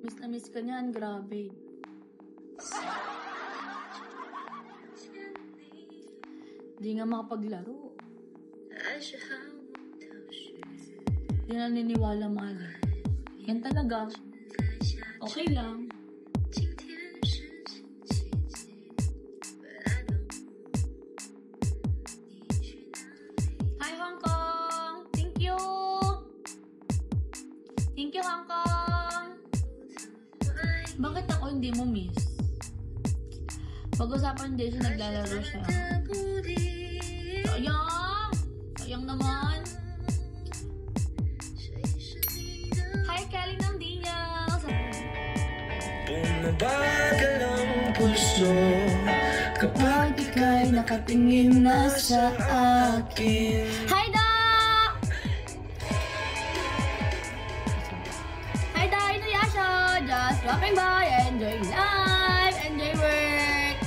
Miss na miss ka niyan, grabe. Di nga makapaglaro. Di na niniwala, Mali. Yan talaga. Okay lang. Hi, Hong Kong! Thank you! Thank you, Hong Kong! Bakit ako hindi mo miss? Pag-usapan din siya, naglalaro siya. Sayang! Sayang naman! Hi, Kelly ng Dinyals! Bumabagal ang puso kapag ika'y nakatingin na sa akin. Hi, Doc! Hi, Doc! Inuyasha! Just dropping by, enjoying life, enjoy work.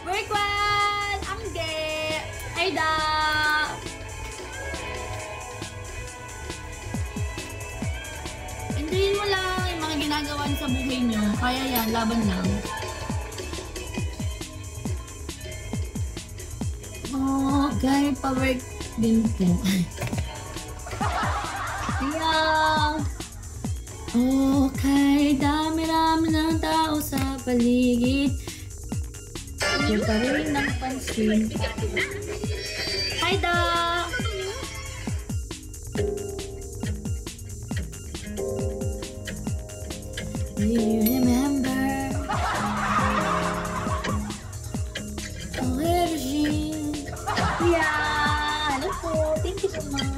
Work well! I'm gay! Hi, Doc! Enjoyin mo lang yung mga ginagawa sa buhay nyo. Kaya yan, laban lang. Okay, pa-work din po. Yeah. Okay, dami-rami ng tao sa paligid. Hindi pa rin ng pansin. Hi, Doc! Do you remember? Oh, Regine. Yeah, hello po. Thank you so much.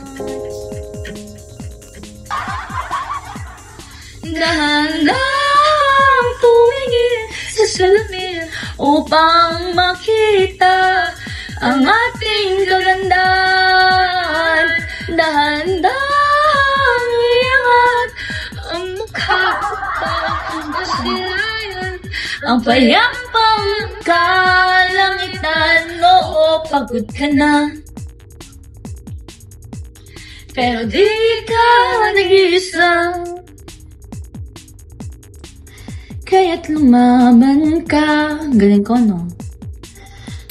Dahan-dahang tumingin sa salamin upang makita ang ating kagandahan. Dahan-dahang iangat ang mukha upang masilayan ang payampang kalangitan. Oo, pagod ka na, pero di ka nag-iisa. Kaya't lumaban ka. Galing ko, no?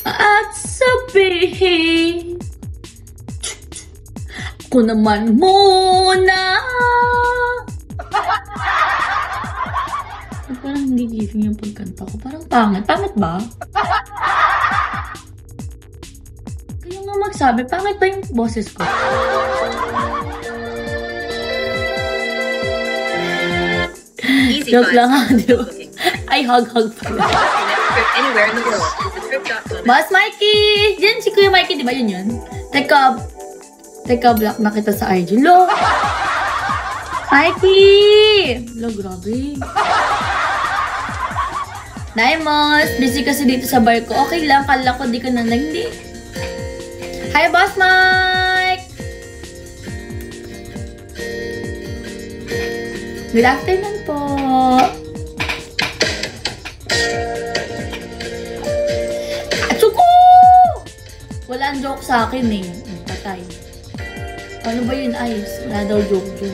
At sabihin, ako naman muna. Parang hindi giving yung pagkanta ko. Parang pangit. Pangit ba? Kaya nga magsabi, pangit ba yung boses ko? Joke lang ha, di ba? Ay, hug pala. Anywhere in the world. Boss Mikey! Diyan si Kuya Mikey, di ba yun yun? Teka, block na kita sa IG. Lo! Mikey! Lo, grabe. Naimos, busy kasi dito sa bar ko. Okay lang, kala ko di ka na hindi. Hi, Boss Mike! Good afternoon po. Atsuko! Wala ang joke sa akin eh. Patay. Ano ba yun, Ice? Wala daw joke.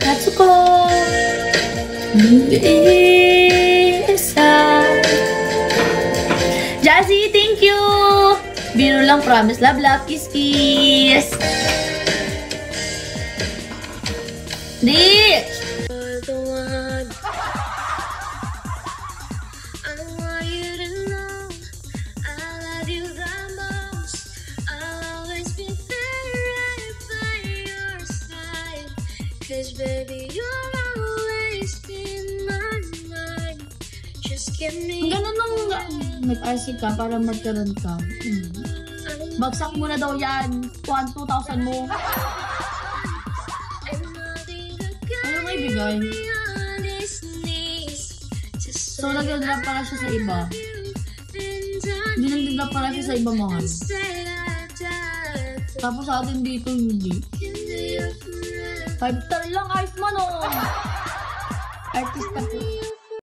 Atsuko! Isa. Jazzy, thank you! Biro lang, promise. Love, kiss, kiss. Di! Ganun nung nag-RC ka para magkaroon ka. Bagsak mo na daw yan. 2,000 mo. Ano may bigay? So, nag-drop pala siya sa iba. Hindi nag-drop pala siya sa iba mga. Tapos sa atin dito, hindi. 5 star lang, ayos man oh. Artista po.